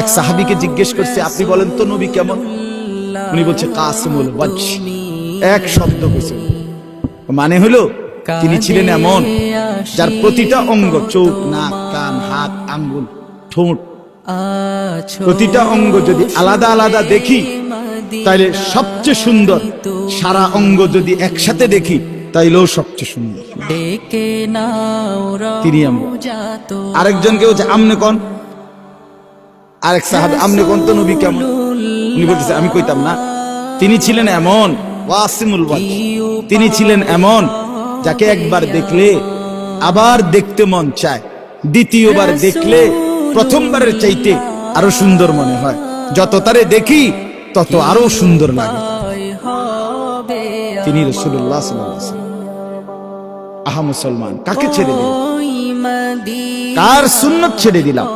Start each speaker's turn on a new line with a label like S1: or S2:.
S1: এক সাহাবীকে জিজ্ঞেস করছে, আপনি বলেন তো নবী কেমন? উনি বলছে কাসিমুল ওয়াজহ। এক শব্দ কইছে, মানে হলো তিনি ছিলেন এমন যার প্রতিটা অঙ্গ, চোখ, নাক, কান, হাত, আঙ্গুল, ঠোঁট, প্রতিটা অঙ্গ যদি আলাদা আলাদা দেখি তাইলে সবচেয়ে সুন্দর, সারা অঙ্গ যদি একসাথে দেখি তাইলেও সবচেয়ে সুন্দর। তিনি এমন। আরেকজনকে বলছে আমনে কোন, আরেক সাহাবী আমনে কোন তো নবী কেমন? উনি বলতেছে আমি কইতাম না, তিনি ছিলেন এমন ওয়াসিমুল ওয়াজহ, তিনি ছিলেন এমন যাকে একবার দেখলে আবার দেখতে মন চায়, দ্বিতীয়বার দেখলে প্রথমবারের চাইতে আরো সুন্দর মনে হয়, যত তারে দেখি তত আরো সুন্দর লাগে। তিনি রাসূলুল্লাহ সাল্লাল্লাহু আলাইহি ওয়াসাল্লাম। আহা মুসলমান, কাকে ছেড়ে দিলাম, কার সুন্নাত ছেড়ে দিলাম?